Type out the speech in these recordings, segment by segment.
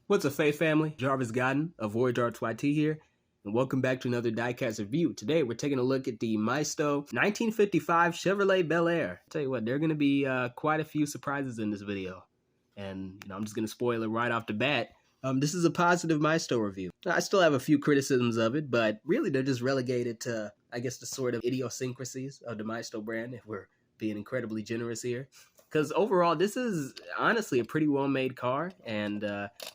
What's up, Faith family? Jarvis Godden of Voyage Arts YT here, and welcome back to another Diecast review. Today, we're taking a look at the Maisto 1955 Chevrolet Bel-Air. Tell you what, there are going to be quite a few surprises in this video, and I'm just going to spoil it right off the bat. This is a positive Maisto review. I still have a few criticisms of it, but really they're just relegated to, I guess, the sort of idiosyncrasies of the Maisto brand, if we're being incredibly generous here. Because overall, this is honestly a pretty well-made car, and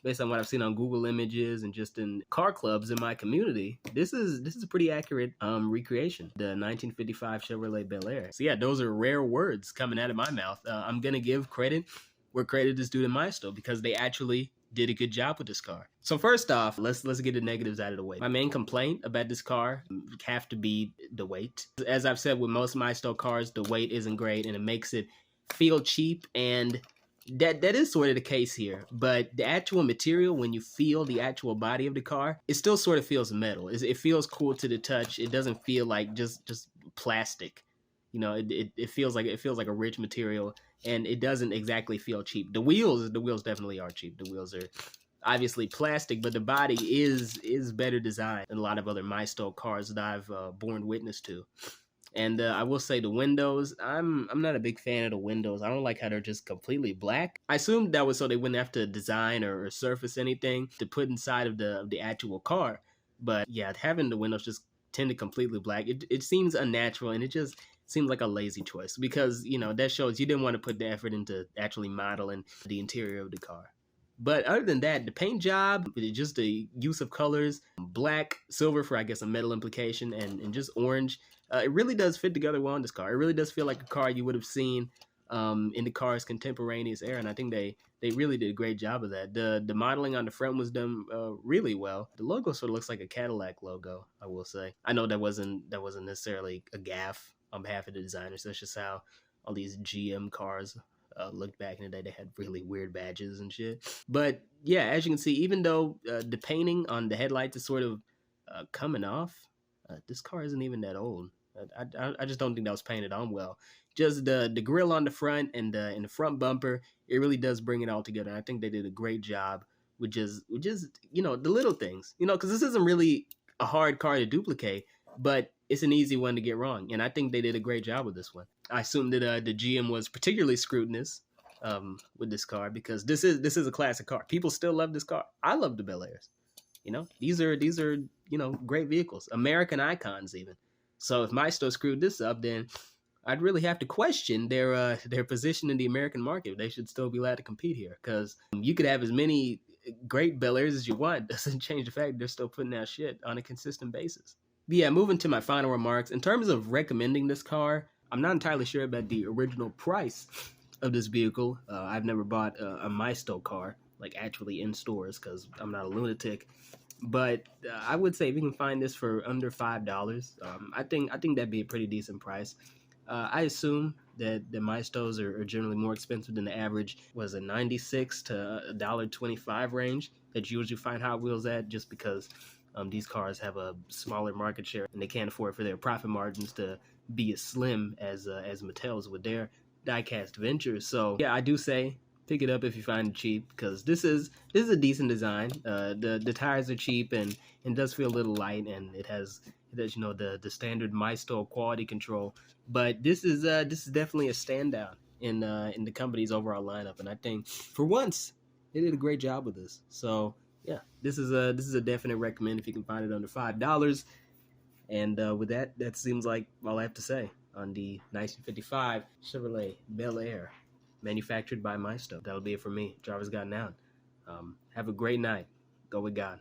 based on what I've seen on Google Images and just in car clubs in my community, this is a pretty accurate recreation. The 1955 Chevrolet Bel-Air. So yeah, those are rare words coming out of my mouth. I'm gonna give credit where credit is due to Maisto because they actually did a good job with this car. So first off, let's get the negatives out of the way. My main complaint about this car have to be the weight. As I've said with most Maisto cars, the weight isn't great, and it makes it feel cheap, and that is sort of the case here. But the actual material, when you feel the actual body of the car, it still sort of feels metal. It feels cool to the touch. It doesn't feel like just plastic. It feels like a rich material, and it doesn't exactly feel cheap. The wheels definitely are cheap. The wheels are obviously plastic, but the body is better designed than a lot of other Maisto cars that I've borne witness to. And I will say the windows, I'm not a big fan of the windows. I don't like how they're just completely black. I assumed that was so they wouldn't have to design or surface anything to put inside of the actual car. But yeah, having the windows just tinted completely black, it seems unnatural, and it just seems like a lazy choice because, that shows you didn't want to put the effort into actually modeling the interior of the car. But other than that, the paint job, just the use of colors, black, silver for, I guess, a metal implication, and just orange, it really does fit together well in this car. It really does feel like a car you would have seen in the car's contemporaneous era, and I think they really did a great job of that. The modeling on the front was done really well. The logo sort of looks like a Cadillac logo, I will say. I know that wasn't necessarily a gaffe on behalf of the designers. That's just how all these GM cars looked back in the day. They had really weird badges and shit. But yeah, as you can see, even though the painting on the headlights is sort of coming off, this car isn't even that old. I just don't think that was painted on well. Just the grill on the front and the front bumper, it really does bring it all together. I think they did a great job with just the little things, because this isn't really a hard car to duplicate, but it's an easy one to get wrong, and I think they did a great job with this one. I assume that the GM was particularly scrutinous with this car because this is a classic car. People still love this car. I love the Bel-Airs. These are great vehicles, American icons even. So if Maisto screwed this up, then I'd really have to question their position in the American market. They should still be allowed to compete here because you could have as many great Bel-Airs as you want. It doesn't change the fact they're still putting out shit on a consistent basis. But yeah, moving to my final remarks. In terms of recommending this car, I'm not entirely sure about the original price of this vehicle. I've never bought a Maisto car, like actually in stores, because I'm not a lunatic. But I would say if you can find this for under $5, I think that'd be a pretty decent price. I assume that the Maistos are generally more expensive than the average was a $96 to $1.25 range that you usually find Hot Wheels at, just because these cars have a smaller market share and they can't afford for their profit margins to be as slim as Mattel's with their diecast ventures. So yeah, I do say pick it up if you find it cheap, because this is a decent design. The tires are cheap and does feel a little light, and it has the standard Maisto quality control. But this is definitely a standout in the company's overall lineup, and I think for once they did a great job with this. So yeah, this is a definite recommend if you can find it under $5. And with that seems like all I have to say on the 1955 Chevrolet Bel-Air, manufactured by Maisto. That'll be it for me. Jarvis Godden out. Have a great night. Go with God.